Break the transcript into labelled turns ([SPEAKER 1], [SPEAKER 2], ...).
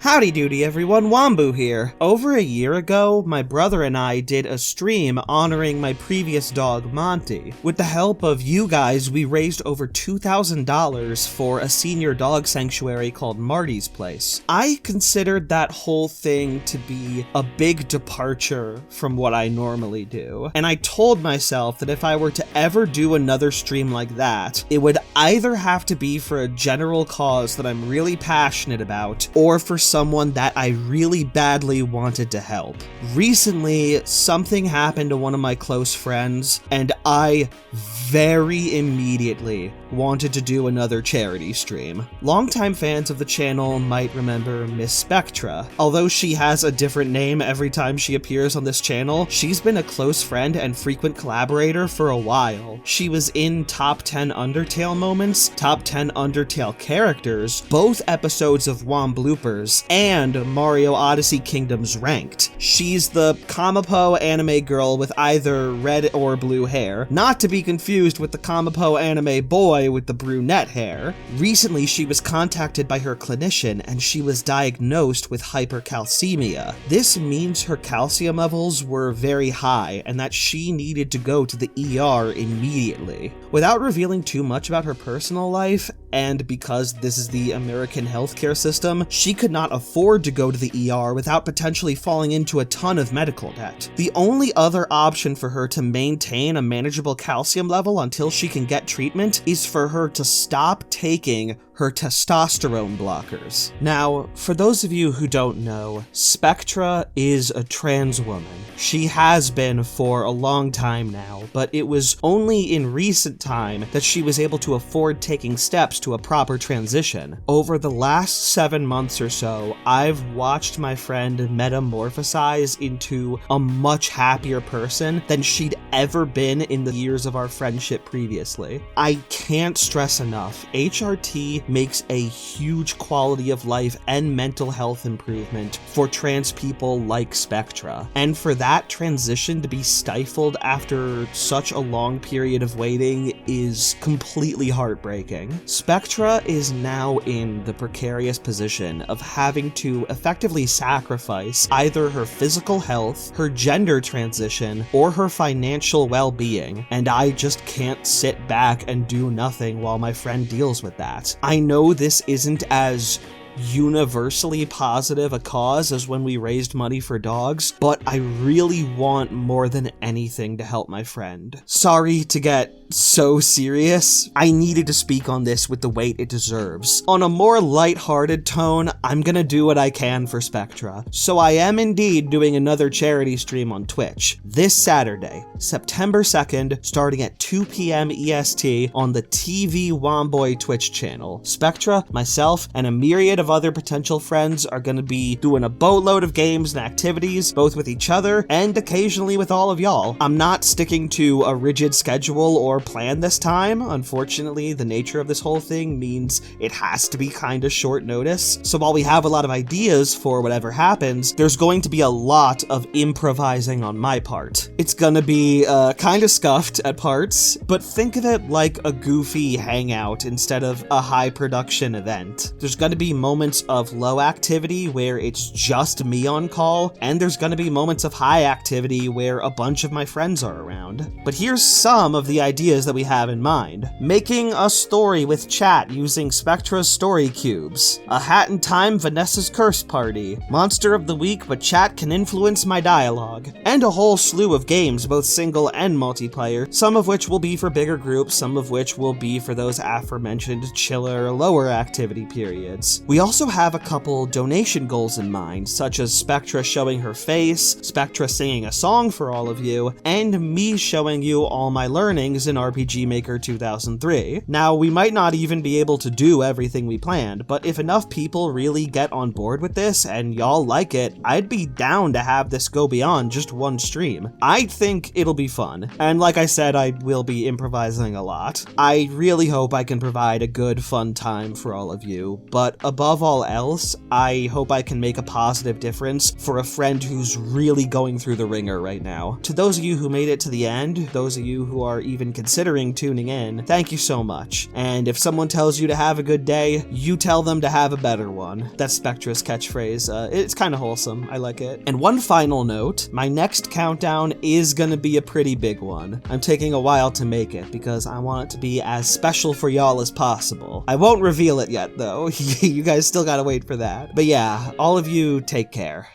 [SPEAKER 1] Howdy doody everyone, Wombu here. Over a year ago, my brother and I did a stream honoring my previous dog, Monty. With the help of you guys, we raised over $2,000 for a senior dog sanctuary called Marty's Place. I considered that whole thing to be a big departure from what I normally do, and I told myself that if I were to ever do another stream like that, it would either have to be for a general cause that I'm really passionate about, or for someone that I really badly wanted to help. Recently, something happened to one of my close friends, and I very immediately wanted to do another charity stream. Longtime fans of the channel might remember Miss Spectra. Although she has a different name every time she appears on this channel, she's been a close friend and frequent collaborator for a while. She was in Top 10 Undertale Moments, Top 10 Undertale Characters, both episodes of WOM Bloopers, and Mario Odyssey Kingdoms Ranked. She's the Kamapo anime girl with either red or blue hair, not to be confused with the Kamapo anime boy with the brunette hair. Recently, she was contacted by her clinician and she was diagnosed with hypercalcemia. This means her calcium levels were very high and that she needed to go to the ER immediately. Without revealing too much about her personal life, and because this is the American healthcare system, she could not afford to go to the ER without potentially falling into a ton of medical debt. The only other option for her to maintain a manageable calcium level until she can get treatment is for her to stop taking her testosterone blockers. Now, for those of you who don't know, Spectra is a trans woman. She has been for a long time now, but it was only in recent time that she was able to afford taking steps to a proper transition. Over the last 7 months or so, I've watched my friend metamorphosize into a much happier person than she'd ever been in the years of our friendship previously. I can't stress enough, HRT makes a huge quality of life and mental health improvement for trans people like Spectra. And for that transition to be stifled after such a long period of waiting is completely heartbreaking. Spectra is now in the precarious position of having to effectively sacrifice either her physical health, her gender transition, or her financial well-being, and I just can't sit back and do nothing while my friend deals with that. I know this isn't as universally positive a cause as when we raised money for dogs, but I really want more than anything to help my friend. Sorry to get so serious. I needed to speak on this with the weight it deserves. On a more lighthearted tone, I'm gonna do what I can for Spectra. So I am indeed doing another charity stream on Twitch this Saturday, September 2nd, starting at 2 p.m. EST on the TV Womboy Twitch channel. Spectra, myself, and a myriad of other potential friends are gonna be doing a boatload of games and activities, both with each other and occasionally with all of y'all. I'm not sticking to a rigid schedule or plan this time. Unfortunately, the nature of this whole thing means it has to be kind of short notice. So while we have a lot of ideas for whatever happens, there's going to be a lot of improvising on my part. It's gonna be kind of scuffed at parts, but think of it like a goofy hangout instead of a high production event. There's gonna be moments of low activity where it's just me on call, and there's gonna be moments of high activity where a bunch of my friends are around. But here's some of the ideas that we have in mind. Making a story with chat using Spectra's story cubes. A Hat in Time Vanessa's Curse Party. Monster of the Week, but chat can influence my dialogue. And a whole slew of games, both single and multiplayer, some of which will be for bigger groups, some of which will be for those aforementioned chiller, lower activity periods. We also have a couple donation goals in mind, such as Spectra showing her face, Spectra singing a song for all of you, and me showing you all my learnings in RPG Maker 2003. Now, we might not even be able to do everything we planned, but if enough people really get on board with this and y'all like it, I'd be down to have this go beyond just one stream. I think it'll be fun, and like I said, I will be improvising a lot. I really hope I can provide a good, fun time for all of you, but above above all else, I hope I can make a positive difference for a friend who's really going through the ringer right now. To those of you who made it to the end, those of you who are even considering tuning in, thank you so much. And if someone tells you to have a good day, you tell them to have a better one. That's Spectra's catchphrase. It's kind of wholesome. I like it. And one final note, my next countdown is gonna be a pretty big one. I'm taking a while to make it because I want it to be as special for y'all as possible. I won't reveal it yet though. You guys still gotta wait for that. But yeah, all of you take care.